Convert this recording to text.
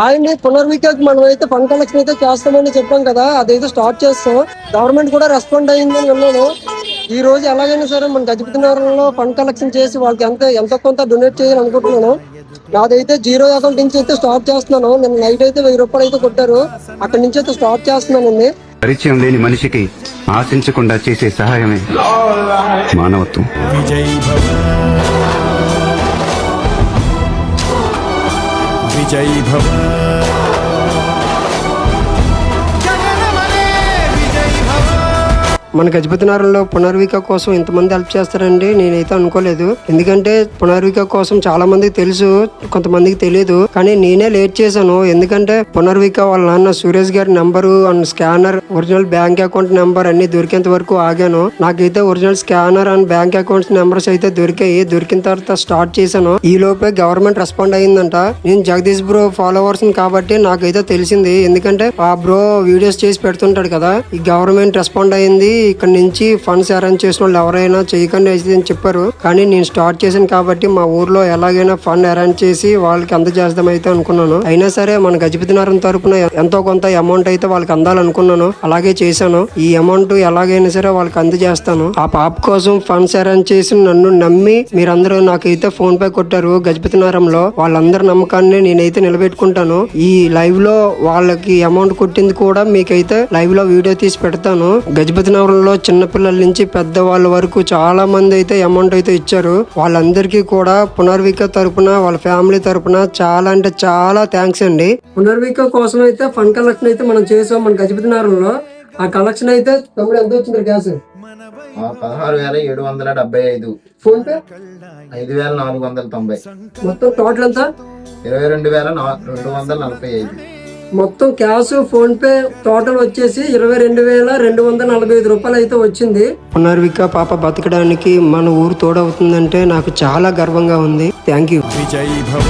ఆయన్ని పునర్వికాస్ మనం అయితే ఫండ్ కలెక్షన్ అయితే చేస్తామని చెప్పాం కదా, అదైతే స్టార్ట్ చేస్తాం. గవర్నమెంట్ కూడా రెస్పాండ్ అయ్యిందని విన్నాను. ఈ రోజు ఎలాగైనా సరే మన గజపతి నగరంలో ఫండ్ కలెక్షన్ చేసి వాళ్ళకి ఎంతో కొంత డొనేట్ చేయాలి అనుకుంటున్నాను. నాదైతే 0 అకౌంట్ నుంచి అయితే స్టార్ట్ చేస్తున్నాను. నేను నైట్ అయితే 1000 రూపాయలు అయితే కొట్టారు, అక్కడి నుంచి అయితే స్టార్ట్ చేస్తున్నానండి. పరిచయం లేని మనిషికి ఆశించకుండా చేసే సహాయమే మానవత్వం. విజయ్ భవ. మన గజపతి నగరంలో పునర్విక కోసం ఇంతమంది హెల్ప్ చేస్తారండి నేనైతే అనుకోలేదు. ఎందుకంటే పునర్విక కోసం చాలా మందికి తెలుసు, కొంతమందికి తెలియదు. కానీ నేనే లేట్ చేశాను. ఎందుకంటే పునర్విక వాళ్ళ నాన్న సురేష్ గారి number and scanner, original bank account number అన్ని దొరికేంత వరకు ఆగాను. నాకైతే original scanner and bank accounts numbers అయితే దొరికాయి. దొరికిన తర్వాత స్టార్ట్ చేశాను. ఈ లోపే గవర్నమెంట్ రెస్పాండ్ అయ్యిందంట. నేను జగదీష్ బ్రో ఫాలోవర్స్ కాబట్టి నాకైతే తెలిసింది. ఎందుకంటే ఆ బ్రో వీడియోస్ చేసి పెడుతుంటాడు కదా. ఈ గవర్నమెంట్ రెస్పాండ్ అయ్యింది, ఇక్కడ నుంచి ఫండ్స్ అరేంజ్ చేసిన వాళ్ళు ఎవరైనా చేయకండి అని చెప్పారు. కానీ నేను స్టార్ట్ చేశాను కాబట్టి మా ఊర్లో ఎలాగైనా ఫండ్ అరేంజ్ చేసి వాళ్ళకి అందజేద్దాం అయితే అనుకున్నాను. అయినా సరే మన గజపతి నగరం తరపున ఎంతో కొంత అమౌంట్ అయితే వాళ్ళకి అందాలనుకున్నాను. అలాగే చేశాను. ఈ అమౌంట్ ఎలాగైనా సరే వాళ్ళకి అందజేస్తాను. ఆ పాప కోసం ఫండ్స్ అరేంజ్ చేసి నన్ను నమ్మి మీరందరూ నాకైతే ఫోన్ పే కొట్టారు గజపతి నగరంలో. వాళ్ళందరి నమ్మకాన్ని నేనైతే నిలబెట్టుకుంటాను. ఈ లైవ్ లో వాళ్ళకి అమౌంట్ కొట్టింది కూడా మీకైతే లైవ్ లో వీడియో తీసి పెడతాను. గజపతి నగరం చిన్నపిల్లల నుంచి పెద్దవాళ్ళ వరకు చాలా మంది అయితే అమౌంట్ అయితే ఇచ్చారు. వాళ్ళందరికీ కూడా పునర్విక తరపున వాళ్ళ ఫ్యామిలీ తరపున చాలా అంటే చాలా థ్యాంక్స్ అండి. పునర్విక కోసం అయితే ఫండ్ కలెక్షన్ అయితే మనం చేసాం మన గజపతి నగరంలో. ఆ కలెక్షన్ అయితే తమ్ముడు ఎంత వచ్చింది గ్యాస్? 16,775. Phone pay 5,490. మొత్తం టోటల్ ఎంత? 22,245. మొత్తం క్యాష్ ఫోన్ పే టోటల్ వచ్చేసి 22,245 రూపాయలు అయితే వచ్చింది. పునర్విక పాప బతకడానికి మన ఊరు తోడవుతుందంటే నాకు చాలా గర్వంగా ఉంది. Thank you. విజయ్ భవ.